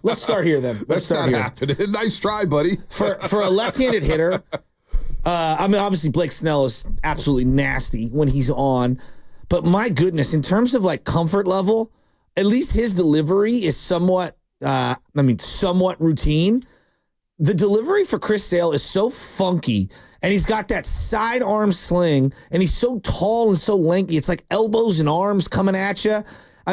Let's start here then. Let's start here. Happening. Nice try, buddy. For a left-handed hitter, I mean, obviously Blake Snell is absolutely nasty when he's on. But my goodness, in terms of like comfort level, at least his delivery is somewhat routine. The delivery for Chris Sale is so funky, and he's got that sidearm sling, and he's so tall and so lanky. It's like elbows and arms coming at you.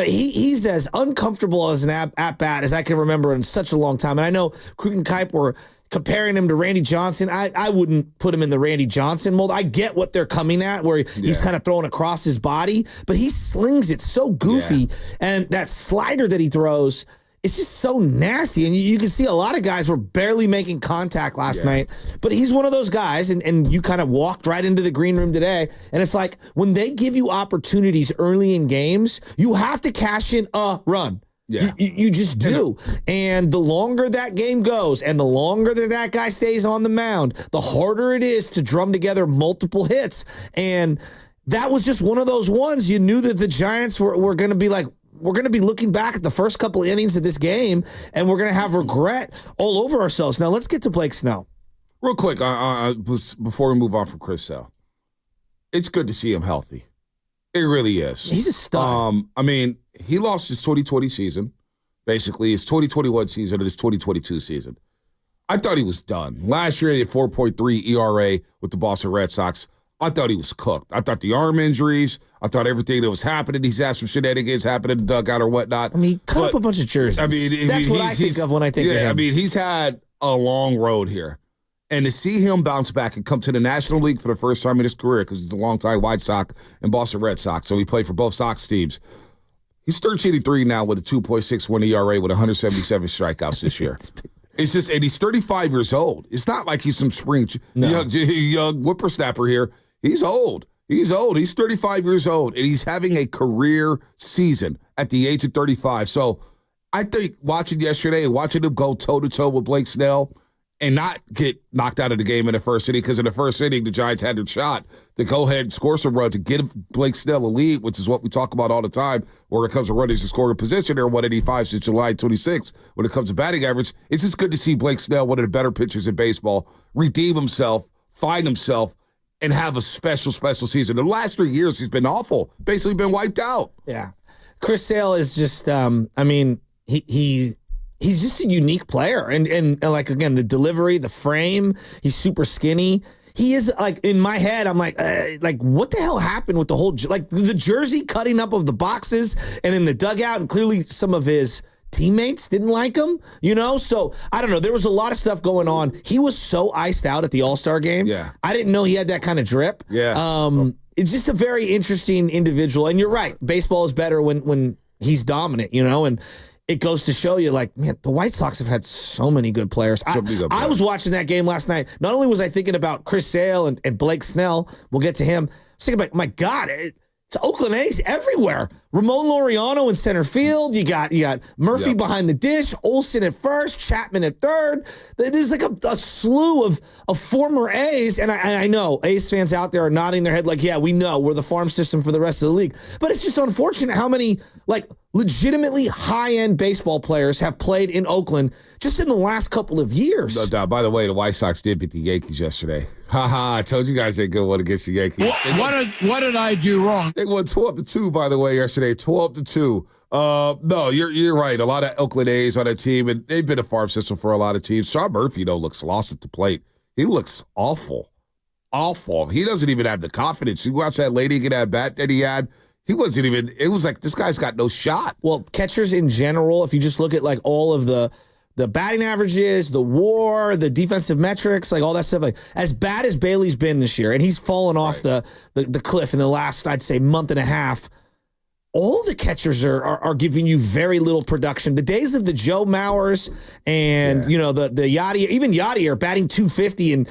He's as uncomfortable as an at-bat as I can remember in such a long time. And I know Krug and Kipe were comparing him to Randy Johnson. I wouldn't put him in the Randy Johnson mold. I get what they're coming at, where he's kind of throwing across his body, but he slings it so goofy. And that slider that he throws, it's just so nasty. And you can see a lot of guys were barely making contact last night. But he's one of those guys, and you kind of walked right into the green room today. And it's like when they give you opportunities early in games, you have to cash in a run. Yeah. You just do. And the longer that game goes and the longer that guy stays on the mound, the harder it is to drum together multiple hits. And that was just one of those ones. You knew that the Giants were going to be like, we're going to be looking back at the first couple of innings of this game, and we're going to have regret all over ourselves. Now, let's get to Blake Snell. Real quick, before we move on from Chris Sale, it's good to see him healthy. It really is. He's a stud. I mean, he lost his 2020 season, basically his 2021 season and his 2022 season. I thought he was done. Last year, he had 4.3 ERA with the Boston Red Sox. I thought he was cooked. I thought the arm injuries, I thought everything that was happening, he's had some shenanigans happening in the dugout or whatnot. I mean, he cut up a bunch of jerseys. I mean, that's what I think of when I think of him. I mean, he's had a long road here. And to see him bounce back and come to the National League for the first time in his career, because he's a longtime White Sox and Boston Red Sox, so he played for both Sox teams. He's 13-3 now with a 2.61 ERA with 177 strikeouts this year. It's just, and he's 35 years old. It's not like he's some young whippersnapper here. He's old. He's old. He's 35 years old, and he's having a career season at the age of 35. So I think watching yesterday and watching him go toe-to-toe with Blake Snell and not get knocked out of the game in the first inning, because in the first inning, the Giants had their shot to go ahead and score some runs and give Blake Snell a lead, which is what we talk about all the time when it comes to runners in scoring position. They're 185 since July 26. When it comes to batting average, it's just good to see Blake Snell, one of the better pitchers in baseball, redeem himself, find himself, and have a special, special season. The last 3 years, he's been awful. Basically been wiped out. Yeah. Chris Sale is just, I mean, he's just a unique player. And like, again, the delivery, the frame, he's super skinny. He is, like, in my head, I'm like, what the hell happened with the whole, like, the jersey cutting up of the boxes and in the dugout, and clearly some of his teammates didn't like him, you know? So, I don't know. There was a lot of stuff going on. He was so iced out at the All-Star game. Yeah. I didn't know he had that kind of drip. Yeah. It's just a very interesting individual. And you're right. Baseball is better when he's dominant, you know? And it goes to show you, like, man, the White Sox have had so many good players. I was watching that game last night. Not only was I thinking about Chris Sale and Blake Snell, we'll get to him. I was thinking about, my God, it's Oakland A's everywhere. Ramon Laureano in center field. You got Murphy behind the dish, Olsen at first, Chapman at third. There's like a slew of former A's, and I know A's fans out there are nodding their head like, yeah, we know we're the farm system for the rest of the league. But it's just unfortunate how many, like, legitimately high-end baseball players have played in Oakland just in the last couple of years. No doubt. By the way, the White Sox did beat the Yankees yesterday. I told you guys they'd go one against the Yankees. What did I do wrong? They won 12-2, by the way, yesterday. 12-2. No, you're right. A lot of Oakland A's on that team, and they've been a farm system for a lot of teams. Sean Murphy, though, looks lost at the plate. He looks awful. Awful. He doesn't even have the confidence. You watch that lady get that bat that he had. He wasn't even, it was like, this guy's got no shot. Well, catchers in general, if you just look at like all of the batting averages, the WAR, the defensive metrics, like all that stuff, like as bad as Bailey's been this year, and he's fallen off the cliff in the last, I'd say, month and a half, all the catchers are giving you very little production. The days of the Joe Mauers and you know the Yachty, even Yachty are batting 250 and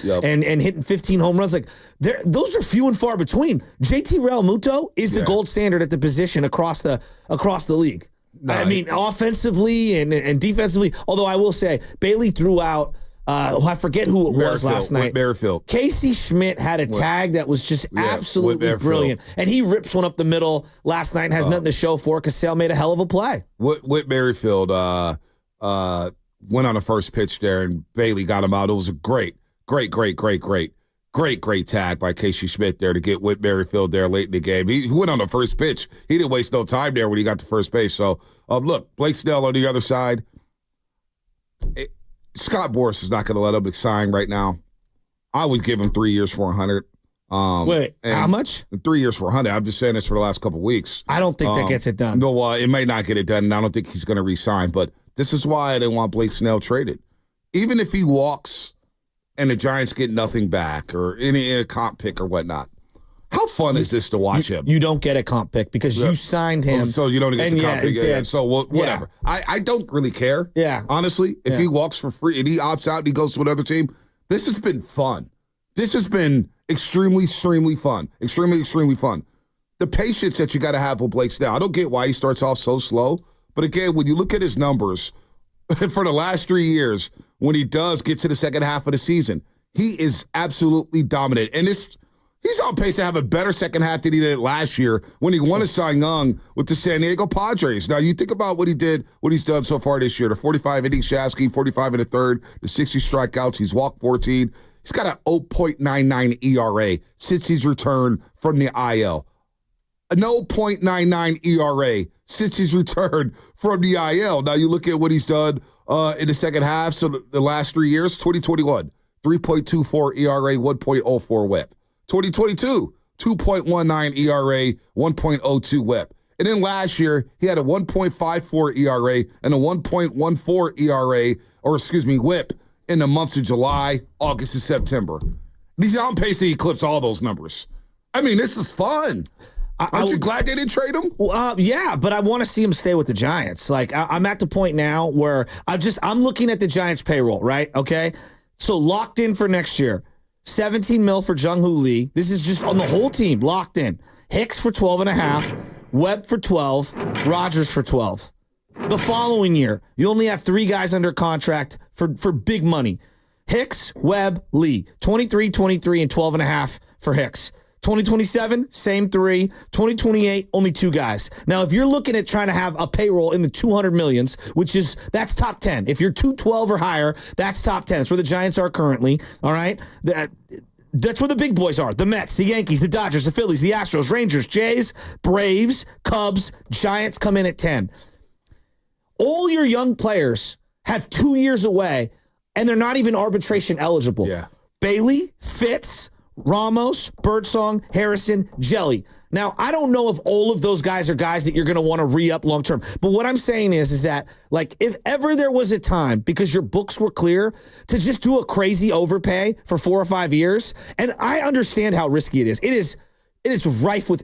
hitting 15 home runs. Like those are few and far between. JT Realmuto is the gold standard at the position across the league. No, I mean, offensively and defensively. Although I will say Bailey threw out. I forget who it was last night. Merrifield. Casey Schmidt had a tag that was just absolutely brilliant. And he rips one up the middle last night and has nothing to show for it because Sale made a hell of a play. Whit Merrifield went on the first pitch there, and Bailey got him out. It was a great tag by Casey Schmidt there to get Whit Merrifield there late in the game. He went on the first pitch. He didn't waste no time there when he got to first base. So, look, Blake Snell on the other side. Scott Boras is not going to let him sign right now. I would give him 3 years for 100. Wait, how much? 3 years for 100. I've been saying this for the last couple of weeks. I don't think that gets it done. No, it may not get it done, and I don't think he's going to re-sign. But this is why I didn't want Blake Snell traded. Even if he walks and the Giants get nothing back or any comp pick or whatnot, how fun is this to watch him? You don't get a comp pick because you signed him. So you don't get the comp pick. Yeah. So whatever. Yeah. I don't really care. Yeah. Honestly, if he walks for free and he opts out and he goes to another team, this has been fun. This has been extremely fun. Extremely fun. The patience that you got to have with Blake Snell. I don't get why he starts off so slow. But again, when you look at his numbers for the last 3 years, when he does get to the second half of the season, he is absolutely dominant. And he's on pace to have a better second half than he did last year when he won a Cy Young with the San Diego Padres. Now, you think about what he's done so far this year. The 45 innings Shasky, 45 in the third, the 60 strikeouts. He's walked 14. He's got an 0.99 ERA since he's returned from the IL. An 0.99 ERA since he's returned from the IL. Now, you look at what he's done in the second half. So the last 3 years, 2021, 3.24 ERA, 1.04 whip. 2022, 2.19 ERA, 1.02 whip. And then last year, he had a 1.54 ERA and a 1.14 ERA, whip in the months of July, August, and September. He's on pace to eclipse all those numbers. I mean, this is fun. Aren't you glad they didn't trade him? Yeah, but I want to see him stay with the Giants. Like, I'm at the point now where I'm looking at the Giants' payroll, right? Okay? So locked in for next year. 17 mil for Jung-Hoo Lee. This is just on the whole team, locked in. Hicks for 12.5, Webb for 12, Rogers for 12. The following year, you only have 3 guys under contract for big money. Hicks, Webb, Lee. 23, 23, and 12.5 for Hicks. 2027, same 3. 2028, only 2 guys. Now, if you're looking at trying to have a payroll in the 200 millions, that's top 10. If you're 212 or higher, that's top 10. That's where the Giants are currently, all right? That's where the big boys are. The Mets, the Yankees, the Dodgers, the Phillies, the Astros, Rangers, Jays, Braves, Cubs, Giants come in at 10. All your young players have 2 years away, and they're not even arbitration eligible. Yeah. Bailey, Fitz, Ramos, Birdsong, Harrison, Jelly. Now, I don't know if all of those guys are guys that you're going to want to re-up long-term. But what I'm saying is that, like, if ever there was a time, because your books were clear, to just do a crazy overpay for 4 or 5 years, and I understand how risky it is. It is rife with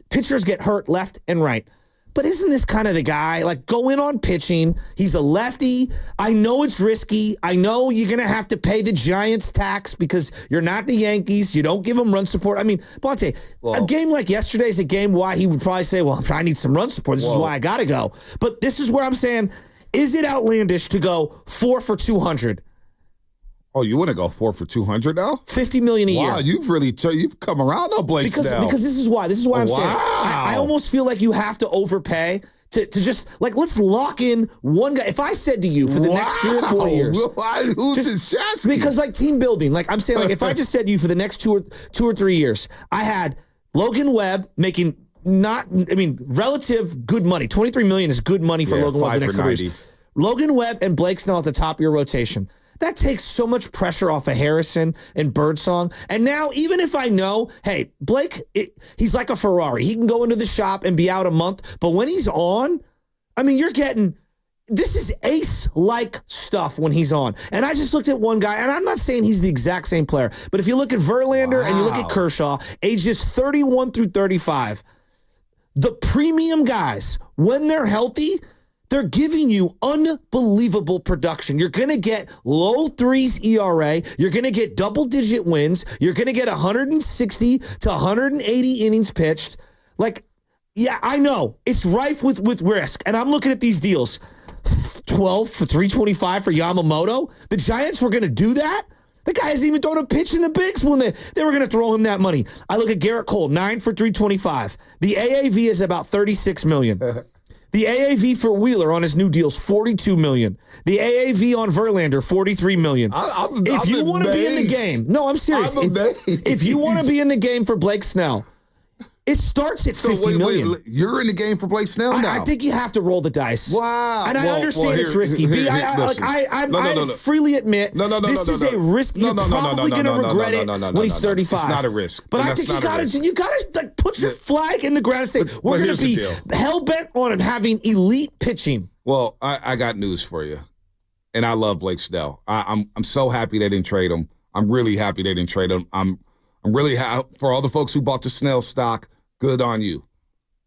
pitchers get hurt left and right. But isn't this kind of the guy? Like, go in on pitching. He's a lefty. I know it's risky. I know you're going to have to pay the Giants tax because you're not the Yankees. You don't give them run support. I mean, Bonte, a game like yesterday is a game why he would probably say, well, I need some run support. This is why I got to go. But this is where I'm saying, is it outlandish to go 4 for 200? Oh, you want to go 4 for 200 now? $50 million a year. Wow, you've come around on Blake Snell. Because this is why. This is why I'm saying. I almost feel like you have to overpay to just, like, let's lock in one guy. If I said to you for the next 3 or 4 years. Who's in Shasky? Because, like, team building. Like, I'm saying, like, if I just said to you for the next 2 or 3 years, I had Logan Webb making relative good money. $23 million is good money for Logan Webb the next couple years. Logan Webb and Blake Snell at the top of your rotation. That takes so much pressure off of Harrison and Birdsong. And now, even if I know, hey, Blake, he's like a Ferrari. He can go into the shop and be out a month. But when he's on, I mean, this is ace-like stuff when he's on. And I just looked at one guy, and I'm not saying he's the exact same player. But if you look at Verlander and you look at Kershaw, ages 31 through 35, the premium guys, when they're healthy, they're giving you unbelievable production. You're going to get low 3s ERA. You're going to get double-digit wins. You're going to get 160 to 180 innings pitched. Like, yeah, I know. It's rife with risk. And I'm looking at these deals. 12 for 325 for Yamamoto. The Giants were going to do that? The guy hasn't even thrown a pitch in the bigs when they were going to throw him that money. I look at Garrett Cole, 9 for 325. The AAV is about $36 million. The AAV for Wheeler on his new deal is $42 million. The AAV on Verlander, $43 million. If you want to be in the game, no, I'm serious. If you want to be in the game for Blake Snell, it starts at $50 million. Wait, you're in the game for Blake Snell now. I think you have to roll the dice. Wow. And I understand it's risky. I freely admit this is a risk. You're probably going to regret it when he's 35. It's not a risk. But I think you got to like put your flag in the ground and say, we're going to be hell-bent on having elite pitching. Well, I got news for you. And I love Blake Snell. I'm so happy they didn't trade him. I'm really happy they didn't trade him. I'm really happy for all the folks who bought the Snell stock. Good on you.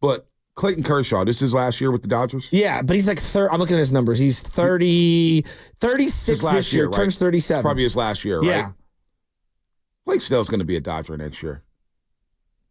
But Clayton Kershaw, this is last year with the Dodgers? Yeah, but he's like I'm looking at his numbers. He's 36 this year, right? Turns 37. It's probably his last year, yeah. Right? Blake Snell's going to be a Dodger next year.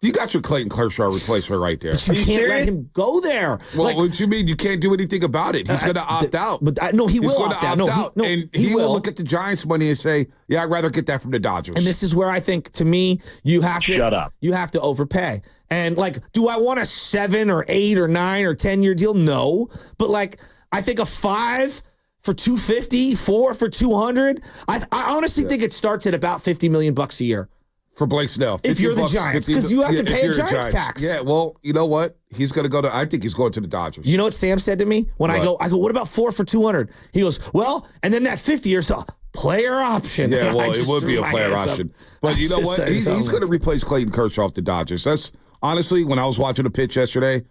You got your Clayton Kershaw replacement right there. But you can't let him go there. Well, what you mean? You can't do anything about it. He's going to opt out. But no, he will opt out. And he will look at the Giants' money and say, yeah, I'd rather get that from the Dodgers. And this is where I think, to me, you have to shut up. You have to overpay. And like, do I want a 7 or 8 or 9 or 10-year deal? No. But like, I think a 5 for $250, 4 for $200. I honestly think it starts at about $50 million a year. For Blake Snell. If you're the Giants, because you have to pay a Giants tax. Yeah, well, you know what? He's going to go to, I think he's going to the Dodgers. You know what Sam said to me? When I go, what about 4 for $200? He goes, well, and then that 50 or so, player option. Yeah, well, it would be a player option. But you know what? He's going to replace Clayton Kershaw off the Dodgers. That's, honestly, when I was watching the pitch yesterday,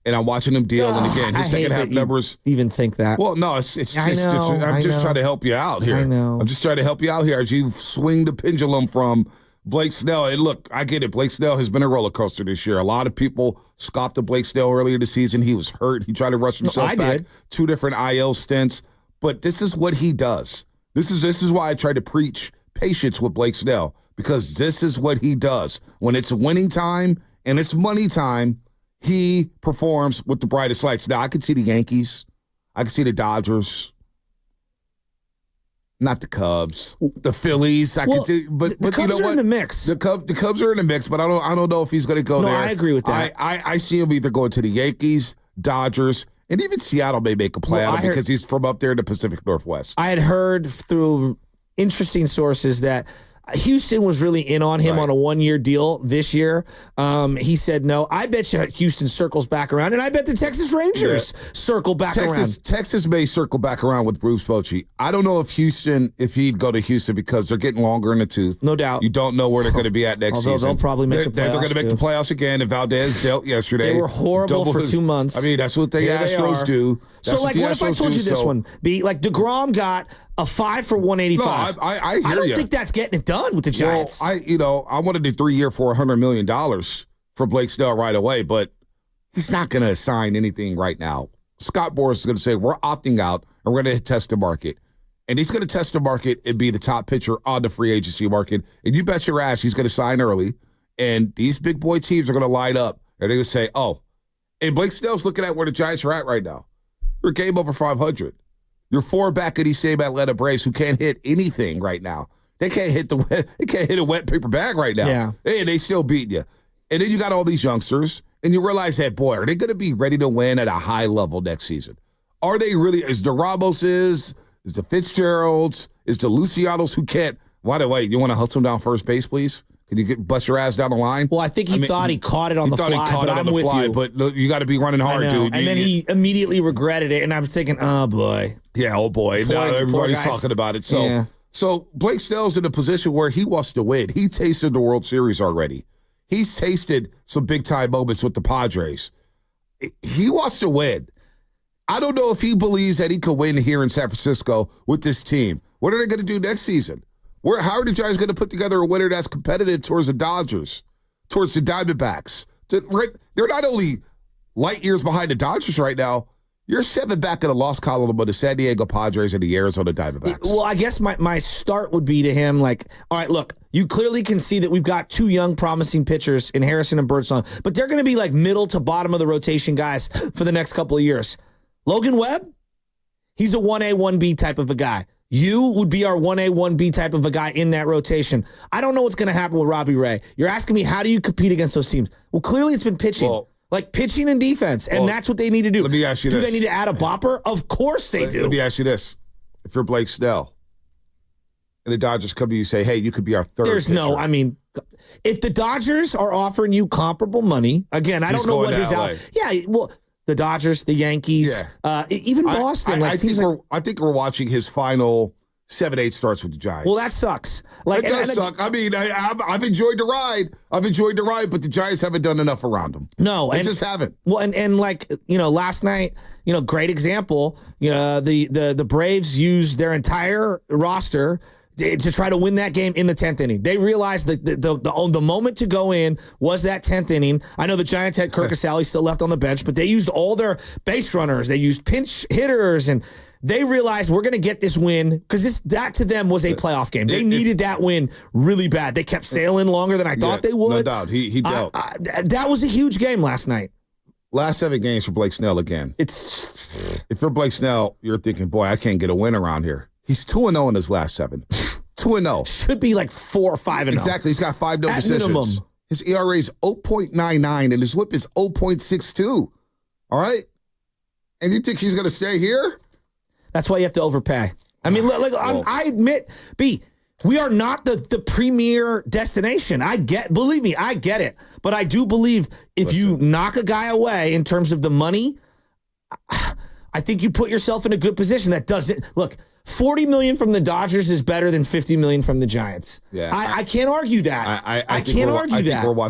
and I'm watching him deal, and again, his second half numbers. Even think that? Well, no, I'm just trying to help you out here. I know. I'm just trying to help you out here as you swing the pendulum from Blake Snell. And look, I get it. Blake Snell has been a roller coaster this year. A lot of people scoffed at Blake Snell earlier this season. He was hurt. He tried to rush himself back. 2 different IL stints. But this is what he does. This is why I try to preach patience with Blake Snell, because this is what he does. When it's winning time and it's money time, he performs with the brightest lights. Now, I can see the Yankees. I can see the Dodgers. Not the Cubs, the Phillies. But the Cubs you know are what? in the mix. The Cubs are in the mix, but I don't know if he's going to go there. No, I agree with that. I see him either going to the Yankees, Dodgers, and even Seattle may make a play out of because he's from up there in the Pacific Northwest. I had heard through interesting sources that Houston was really in on him on a 1-year deal this year. He said no. I bet you Houston circles back around, and I bet the Texas Rangers circle back around. Texas may circle back around with Bruce Bochy. I don't know if he'd go to Houston because they're getting longer in the tooth. No doubt. You don't know where they're going to be at next season. They'll probably make the playoffs. They're going to make the playoffs again, and Valdez dealt yesterday. They were horrible for 2 months. I mean, that's what the Astros do. So, like, what if I told you this one? Like, DeGrom got a 5 for 185. No, I hear you. I don't think that's getting it done with the Giants. Well, I wanted a 3-year for $100 million for Blake Snell right away, but he's not going to sign anything right now. Scott Boras is going to say, we're opting out, and we're going to test the market. And he's going to test the market and be the top pitcher on the free agency market. And you bet your ass he's going to sign early. And these big boy teams are going to line up. And they're going to say, oh, and Blake Snell's looking at where the Giants are at right now. You're a game over 500. You're 4 back of these same Atlanta Braves who can't hit anything right now. They can't hit a wet paper bag right now. Yeah. And they still beat you. And then you got all these youngsters, and you realize that, boy, are they going to be ready to win at a high level next season? Are they really? Is the Ramoses, is the Fitzgeralds, is the Lucianos who can't? By the way, you want to hustle down first base, please? Can you bust your ass down the line? Well, I think he thought he caught it on the fly. He caught it on the fly, but you got to be running hard, dude. And then he immediately regretted it, and I was thinking, oh, boy. Yeah, oh, boy. Now everybody's talking about it. So Blake Snell's in a position where he wants to win. He tasted the World Series already. He's tasted some big-time moments with the Padres. He wants to win. I don't know if he believes that he could win here in San Francisco with this team. What are they going to do next season? How are the Giants going to put together a winner that's competitive towards the Dodgers, towards the Diamondbacks? They're not only light years behind the Dodgers right now, you're 7 back in the loss column of the San Diego Padres and the Arizona Diamondbacks. Well, I guess my start would be to him like, all right, look, you clearly can see that we've got 2 young, promising pitchers in Harrison and Birdsong, but they're going to be like middle to bottom of the rotation guys for the next couple of years. Logan Webb, he's a 1A, 1B type of a guy. You would be our 1A, 1B type of a guy in that rotation. I don't know what's going to happen with Robbie Ray. You're asking me, how do you compete against those teams? Well, clearly it's been pitching. Like pitching and defense, and that's what they need to do. Let me ask you this. this. Do they need to add a bopper? Of course they do. Let me ask you this. If you're Blake Snell and the Dodgers come to you and say, hey, you could be our third pitcher. If the Dodgers are offering you comparable money, again, I don't know what his out. Yeah, well, the Dodgers, the Yankees, even Boston. I think we're watching his final 7-8 starts with the Giants. Well, that sucks. It does suck. I mean, I've enjoyed the ride. But the Giants haven't done enough around him. No, they just haven't. Well, and like last night, great example. The Braves used their entire roster to try to win that game in the 10th inning. They realized that the moment to go in was that 10th inning. I know the Giants had Kirk Casale still left on the bench, but they used all their base runners. They used pinch hitters, and they realized we're going to get this win because that to them was a playoff game. They needed that win really bad. They kept sailing longer than I thought they would. No doubt. He dealt. That was a huge game last night. Last 7 games for Blake Snell again. If you're Blake Snell, you're thinking, boy, I can't get a win around here. He's 2-0 in his last 7. 2-0. Should be like 4 or 5-0. Exactly. He's got 5 no At decisions. minimum. His ERA is 0.99 and his WHIP is 0.62. All right? And you think he's going to stay here? That's why you have to overpay. I mean, I admit, we are not the premier destination. Believe me, I get it. But I do believe if you knock a guy away in terms of the money, I think you put yourself in a good position. That doesn't look. $40 million from the Dodgers is better than $50 million from the Giants. Yeah, I can't argue that. I can't argue that. I think we're watching